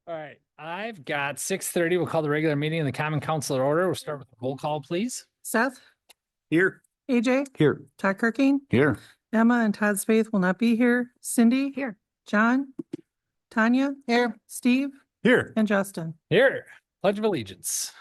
All right, I've got 6:30. We'll call the regular meeting of the Common Council to order. We'll start with a roll call, please. Seth, Here. AJ, Here. Todd Kirking, Here. Emma and Todd's Faith will not be here. Cindy. Here. John, Tanya. Here. Steve Here. and Justin. Here, Pledge of Allegiance.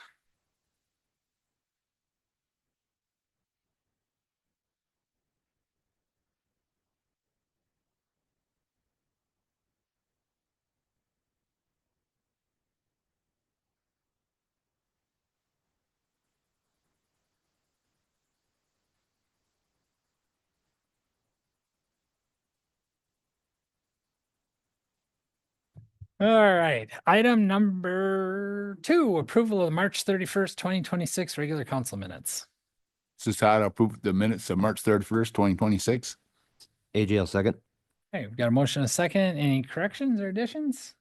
All right, item number 2, approval of March 31st, 2026 regular council minutes. This is Todd. I'll approve the minutes of March 31st, 2026. AJL second. Okay, we've got a motion and a second. Any corrections or additions?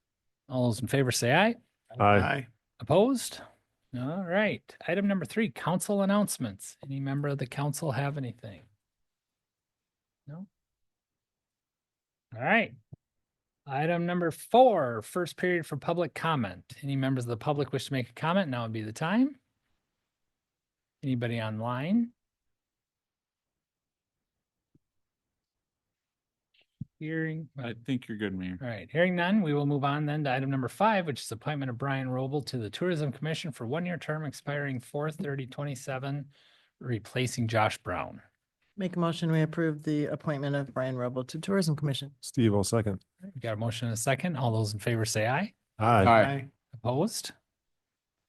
All those in favor say aye. Aye. Opposed? All right, item number 3, council announcements. Any member of the council have anything? No? All right. Item number 4, first period for public comment. Any members of the public wish to make a comment? Now would be the time. Anybody online? Hearing, I think you're good, Mayor. all right, hearing none, we will move on then to item number 5, which is appointment of Brian Robel to the Tourism Commission for 1-year term expiring 4/30/27, replacing Josh Brown. Make a motion, we approve the appointment of Brian Roble to Tourism Commission. Steve will second. We got a motion and a second. All those in favor say aye. Aye. Opposed?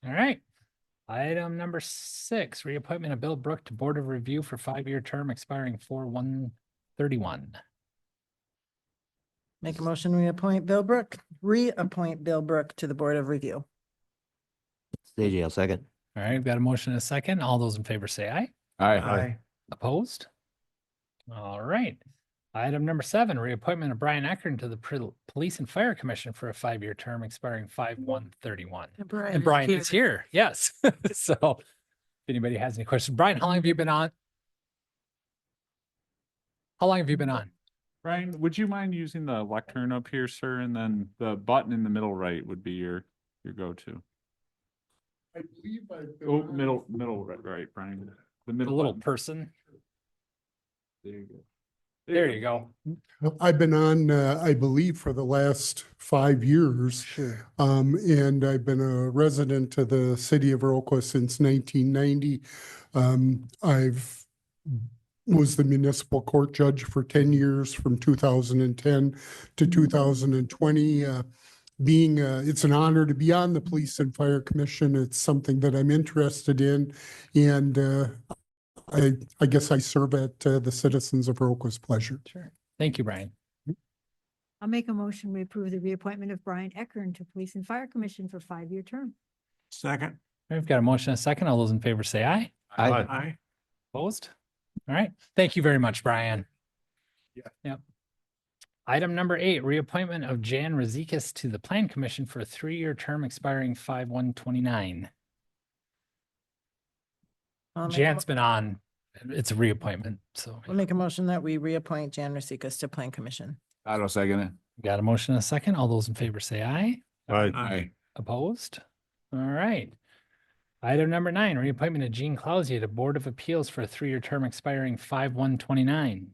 All right. Item number 6, reappointment of Bill Brook to Board of Review for 5-year term expiring 4/1/31. Make a motion, we reappoint Bill Brook to the Board of Review. AJL second. All right, we've got a motion and a second. All those in favor say aye. Aye. Opposed? All right. Item number 7, reappointment of Brian Eckern to the Police and Fire Commission for a 5-year term expiring 5/1/31. And Brian is here. Yes. So if anybody has any questions, Brian, how long have you been on? How long have you been on? Brian, would you mind using the lectern up here, sir? And then the button in the middle right would be your go-to. I believe I've been Oh, on middle right, Brian. The The middle little button. person. There you go. There you go. I've been on, I believe, for the last 5 years. Sure. And I've been a resident of the city of Iroquois since 1990. I've was the municipal court judge for 10 years from 2010 to 2020. It's an honor to be on the Police and Fire Commission. It's something that I'm interested in. And I guess I serve at the citizens of Iroquois' pleasure. Sure. Thank you, Brian. I'll make a motion. We approve the reappointment of Brian Eckern to Police and Fire Commission for 5-year term. Second. We've got a motion and a second. All those in favor say aye. Aye. Opposed? All right. Thank you very much, Brian. Yeah. Yep. Item number 8, reappointment of Jan Razikis to the Plan Commission for a 3-year term expiring 5/1/29. Jan's been on. It's a reappointment, so We'll make a motion that we reappoint Jan Rosikas to Plan Commission. I'll second it. got a motion and a second. All those in favor say aye. Aye. Opposed? All right. Item number 9, reappointment of Gene Clausia to Board of Appeals for a 3-year term expiring 5/1/29.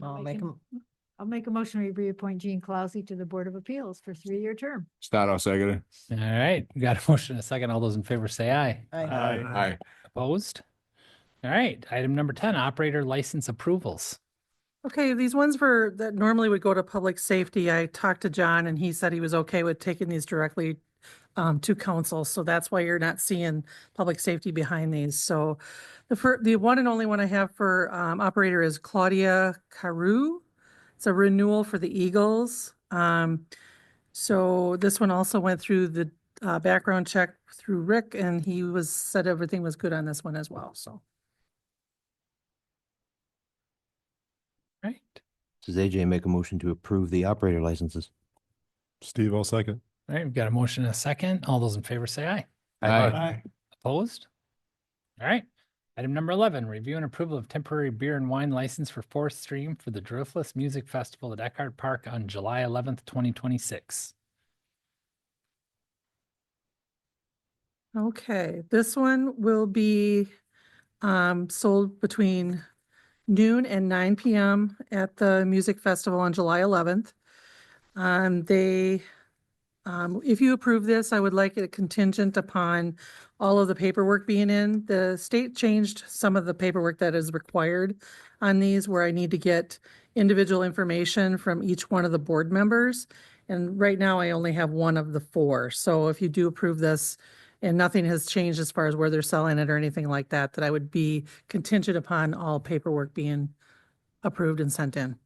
I'll make a motion. We reappoint Gene Clausy to the Board of Appeals for 3-year term. I'll second it. All right. We got a motion and a second. All those in favor say aye. Aye. Opposed? All right. Item number 10, operator license approvals. Okay, these ones that normally would go to public safety, I talked to John and he said he was okay with taking these directly to council. So that's why you're not seeing public safety behind these. So the one and only one I have for operator is Claudia Carew. It's a renewal for the Eagles. So this one also went through the background check through Rick and he said everything was good on this one as well. So. Right. Does AJ make a motion to approve the operator licenses? Steve will second. All right. We've got a motion and a second. All those in favor say aye. Aye. Opposed? All right. Item number 11, review and approval of temporary beer and wine license for Fourth Stream for the Driftless Music Festival at Eckhart Park on July 11th, 2026. Okay, this one will be sold between noon and 9 PM at the music festival on July 11th. If you approve this, I would like it contingent upon all of the paperwork being in. The state changed some of the paperwork that is required on these, where I need to get individual information from each one of the board members. And right now I only have one of the four. So if you do approve this and nothing has changed as far as where they're selling it or anything like that, that I would be contingent upon all paperwork being approved and sent in.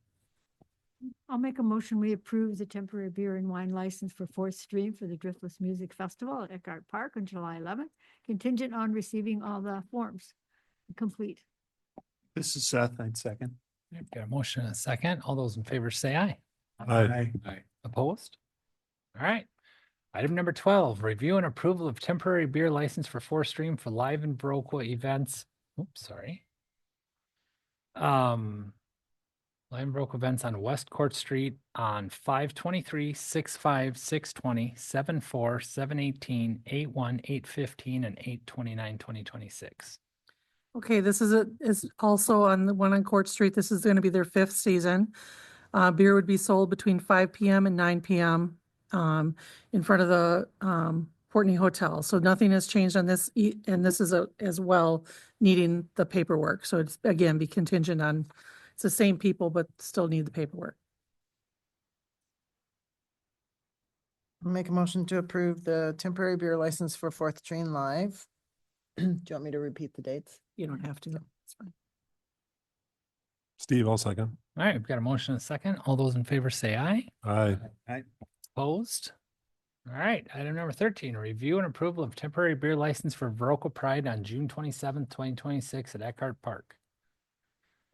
I'll make a motion, we approve the temporary beer and wine license for Fourth Stream for the Driftless Music Festival at Eckhart Park on July 11th, contingent on receiving all the forms complete. This is Seth. I'd second. We've got a motion and a second. All those in favor say aye. Aye. Opposed? All right. Item number 12, review and approval of temporary beer license for Fourth Stream for live and Viroqua events. Oops, sorry. Live and Viroqua events on West Court Street on 5/23, 6/5, 6/20, 7/4, 7/18, 8/1, 8/15, and 8/29, 2026. Okay, this is also on the one on Court Street. This is going to be their 5th season. Beer would be sold between 5 PM and 9 PM in front of the Portney Hotel. So nothing has changed on this, and this is as well needing the paperwork. So it's, again, be contingent on, it's the same people, but still need the paperwork. Make a motion to approve the temporary beer license for Fourth Stream Live. Do you want me to repeat the dates? You don't have to. It's fine. Steve, I'll second. All right, we've got a motion and a second. All those in favor say aye. Aye. Opposed? All right, item number 13, review and approval of temporary beer license for Viroqua Pride on June 27th, 2026 at Eckhart Park.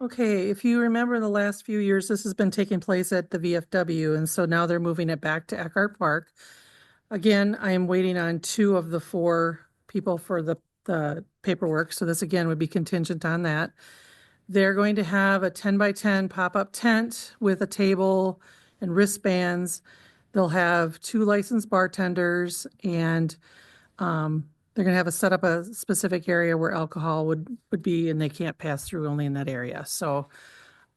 Okay, if you remember the last few years, this has been taking place at the VFW, and so now they're moving it back to Eckhart Park. Again, I am waiting on 2 of the 4 people for the paperwork, so this again would be contingent on that. They're going to have a 10x10 pop-up tent with a table and wristbands. They'll have 2 licensed bartenders, and they're gonna have a set up a specific area where alcohol would be, and they can't pass through, only in that area. So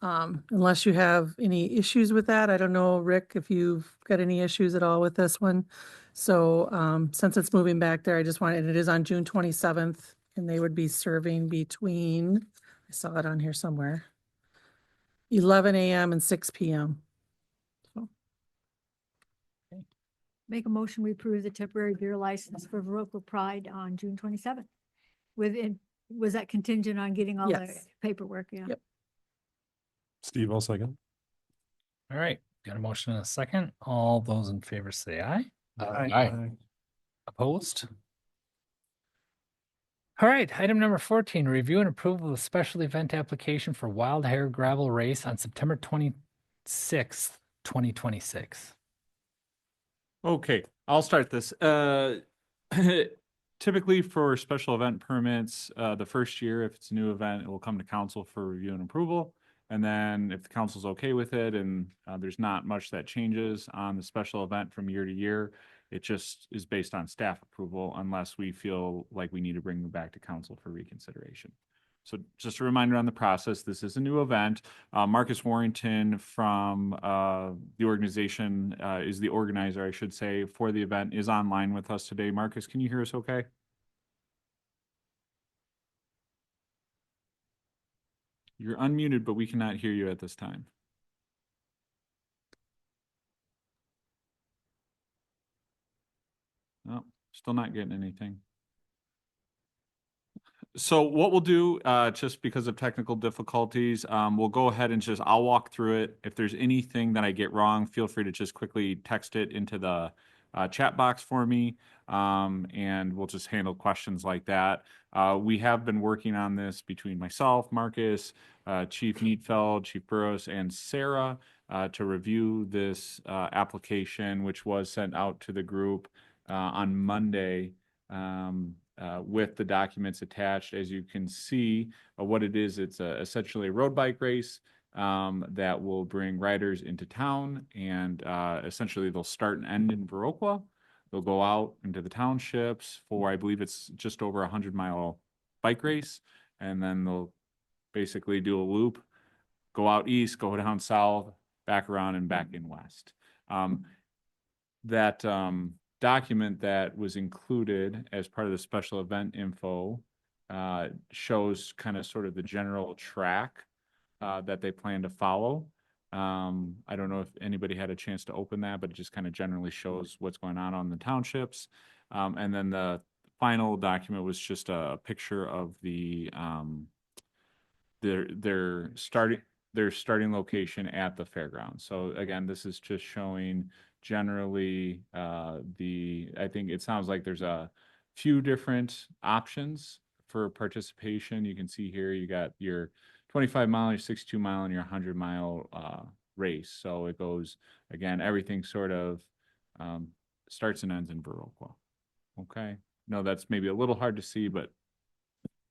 unless you have any issues with that, I don't know, Rick, if you've got any issues at all with this one. So since it's moving back there, I just wanted, it is on June 27th, and they would be serving between, I saw it on here somewhere, 11 AM and 6 PM. Make a motion, we approve the temporary beer license for Viroqua Pride on June 27th. Was that contingent on getting all the Yes. paperwork? Yeah. Yep. Steve, I'll second. All right, got a motion and a second. All those in favor say aye. Aye. Opposed? All right, item number 14, review and approval of special event application for Wild Hair Gravel Race on September 26th, 2026. Okay, I'll start this. Typically for special event permits, the first year, if it's a new event, it will come to council for review and approval. And then if the council's okay with it and there's not much that changes on the special event from year to year, it just is based on staff approval unless we feel like we need to bring them back to council for reconsideration. So just a reminder on the process, this is a new event. Marcus Warrington from the organization is the organizer, I should say, for the event, is online with us today. Marcus, can you hear us okay? You're unmuted, but we cannot hear you at this time. No, still not getting anything. So what we'll do, just because of technical difficulties, we'll go ahead and I'll walk through it. If there's anything that I get wrong, feel free to just quickly text it into the chat box for me, and we'll just handle questions like that. We have been working on this between myself, Marcus, Chief Neatfeld, Chief Burrows, and Sarah to review this application, which was sent out to the group on Monday. With the documents attached. As you can see, what it is, it's essentially a road bike race that will bring riders into town, and essentially they'll start and end in Viroqua. They'll go out into the townships for, I believe it's just over 100-mile bike race. And then they'll basically do a loop, go out east, go down south, back around and back in west. That document that was included as part of the special event info shows kind of sort of the general track that they plan to follow. I don't know if anybody had a chance to open that, but it just kind of generally shows what's going on the townships. And then the final document was just a picture of their starting location at the fairgrounds. So again, this is just showing generally I think it sounds like there's a few different options for participation. You can see here you got your 25-mile, your 62-mile, and your 100-mile race. So it goes, again, everything sort of starts and ends in Viroqua. Okay. No, that's maybe a little hard to see, but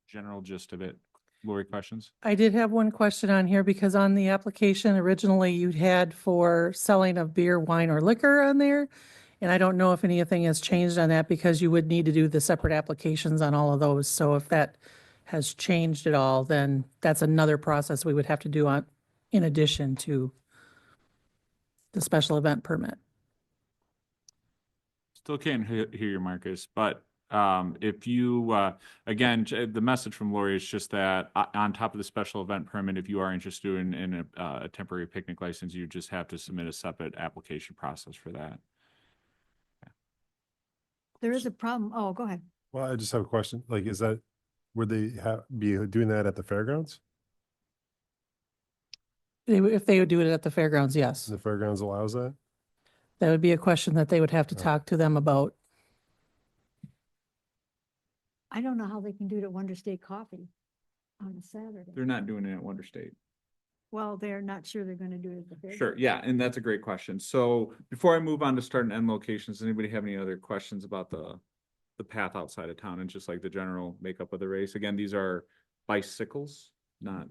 general gist of it. Lori, questions? I did have one question on here because on the application originally you had for selling of beer, wine, or liquor on there. And I don't know if anything has changed on that because you would need to do the separate applications on all of those. So if that has changed at all, then that's another process we would have to do on, in addition to the special event permit. Still can't hear you, Marcus, but if you, again, the message from Lori is just that on top of the special event permit, if you are interested in a temporary picnic license, you just have to submit a separate application process for that. There is a problem. Oh, go ahead. Well, I just have a question. Like, is that, would they be doing that at the fairgrounds? If they would do it at the fairgrounds, yes. The fairgrounds allows that? That would be a question that they would have to talk to them about. I don't know how they can do it at Wonder State Coffee on a Saturday. They're not doing it at Wonder State. Well, they're not sure they're gonna do it at the fair. Sure, yeah, and that's a great question. So before I move on to start and end locations, does anybody have any other questions about the path outside of town and just like the general makeup of the race? Again, these are bicycles, not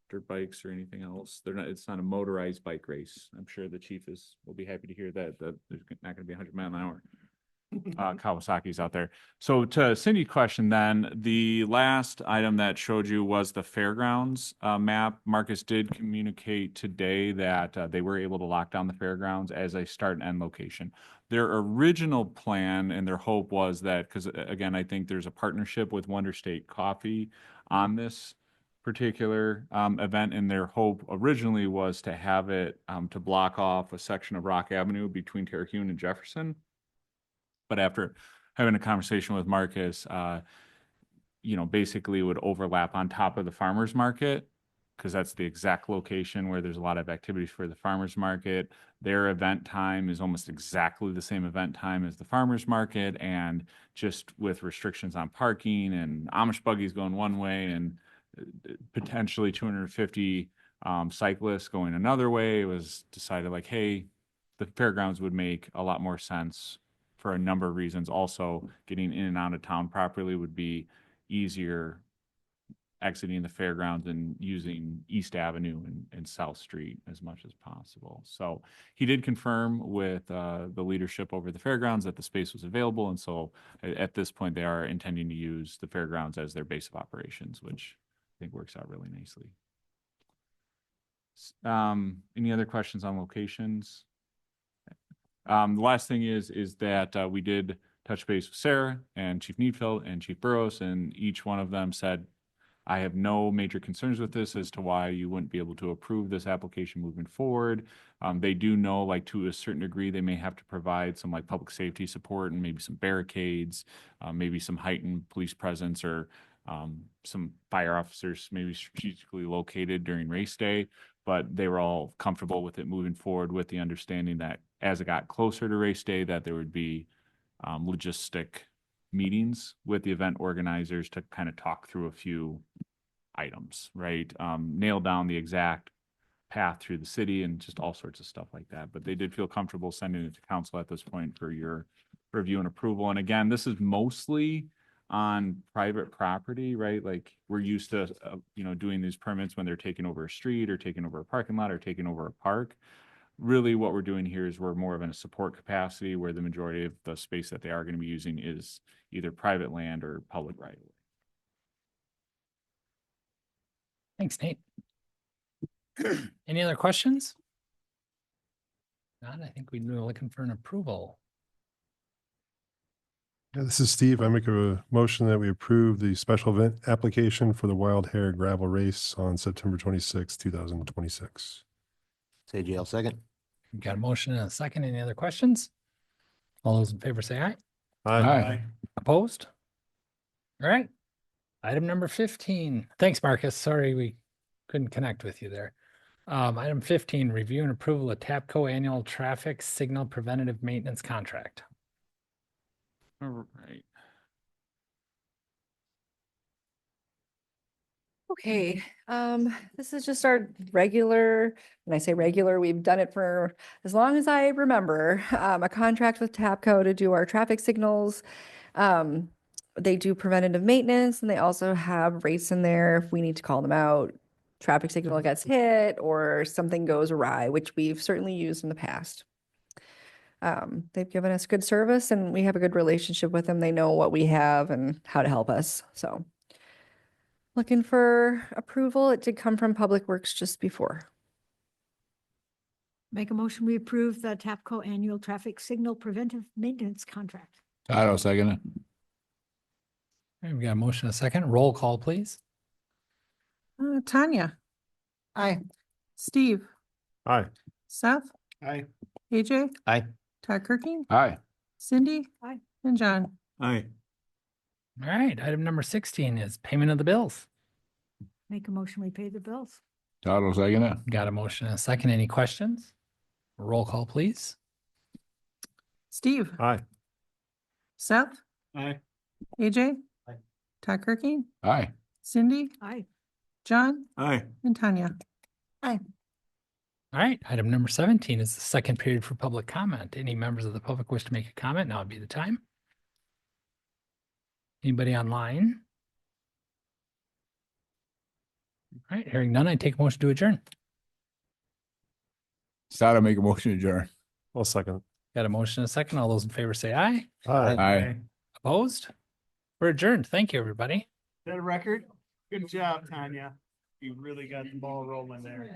dirt bikes or anything else. They're not, it's not a motorized bike race. I'm sure the chief will be happy to hear that there's not gonna be 100-mile-an-hour Kawasaki's out there. So to Cindy's question then, the last item that showed you was the fairgrounds map. Marcus did communicate today that they were able to lock down the fairgrounds as a start and end location. Their original plan and their hope was that, because again, I think there's a partnership with Wonder State Coffee on this particular event, and their hope originally was to have it to block off a section of Rock Avenue between Terhune and Jefferson. But after having a conversation with Marcus, basically would overlap on top of the farmer's market, because that's the exact location where there's a lot of activities for the farmer's market. Their event time is almost exactly the same event time as the farmer's market, and just with restrictions on parking and Amish buggies going one way and potentially 250 cyclists going another way, it was decided like, hey, the fairgrounds would make a lot more sense for a number of reasons. Also, getting in and out of town properly would be easier exiting the fairgrounds and using East Avenue and South Street as much as possible. So he did confirm with the leadership over the fairgrounds that the space was available. And so at this point, they are intending to use the fairgrounds as their base of operations, which I think works out really nicely. Any other questions on locations? The last thing is that we did touch base with Sarah and Chief Needfield and Chief Burrows, and each one of them said, I have no major concerns with this as to why you wouldn't be able to approve this application moving forward. They do know, like, to a certain degree, they may have to provide some like public safety support and maybe some barricades, maybe some heightened police presence, or some fire officers maybe strategically located during race day. But they were all comfortable with it moving forward, with the understanding that as it got closer to race day, that there would be logistic meetings with the event organizers to kind of talk through a few items, right? Nail down the exact path through the city and just all sorts of stuff like that. But they did feel comfortable sending it to council at this point for your review and approval. And again, this is mostly on private property, right? Like, we're used to, doing these permits when they're taking over a street or taking over a parking lot or taking over a park. really what we're doing here is we're more of in a support capacity where the majority of the space that they are going to be using is either private land or public right of way. Thanks, Nate. Any other questions? Not, I think we'd be looking for an approval. Yeah, this is Steve. I make a motion that we approve the special event application for the Wild Hair Gravel Race on September 26, 2026. Say JL second. We've got a motion and a second. Any other questions? All those in favor say aye. Aye. Opposed? All right. Item number 15. Thanks, Marcus. Sorry we couldn't connect with you there. Item 15, review and approval of TAPCO annual traffic signal preventative maintenance contract. All right. Okay, this is just our regular, when I say regular, we've done it for as long as I remember, a contract with TAPCO to do our traffic signals. They do preventative maintenance and they also have rates in there if we need to call them out. Traffic signal gets hit or something goes awry, which we've certainly used in the past. They've given us good service and we have a good relationship with them. They know what we have and how to help us, so. Looking for approval. It did come from Public Works just before. Make a motion, we approve the TAPCO annual traffic signal preventive maintenance contract. Todd, I'll second it. All right, we got a motion and a second. Roll call, please. Tanya, Aye. Steve, Aye. Seth, Aye. AJ, Aye. Todd Kirking, Aye. Cindy. Aye. And John. Aye. All right, item number 16 is payment of the bills. Make a motion, we pay the bills. Todd will second it. Got a motion and a second. Any questions? Roll call, please. Steve, Aye. Seth, Aye. AJ. Aye. Todd Kirking, Aye. Cindy, Aye. John, Aye. and Tanya. All right, item number 17 is the second period for public comment. Any members of the public wish to make a comment? Now would be the time. Anybody online? All right, hearing none, I take a motion to adjourn. Todd, I'll make a motion to adjourn. I'll second. Got a motion and a second. All those in favor say aye. Aye. Aye. Opposed? We're adjourned. Thank you, everybody. That record? Good job, Tanya. You really got the ball rolling there.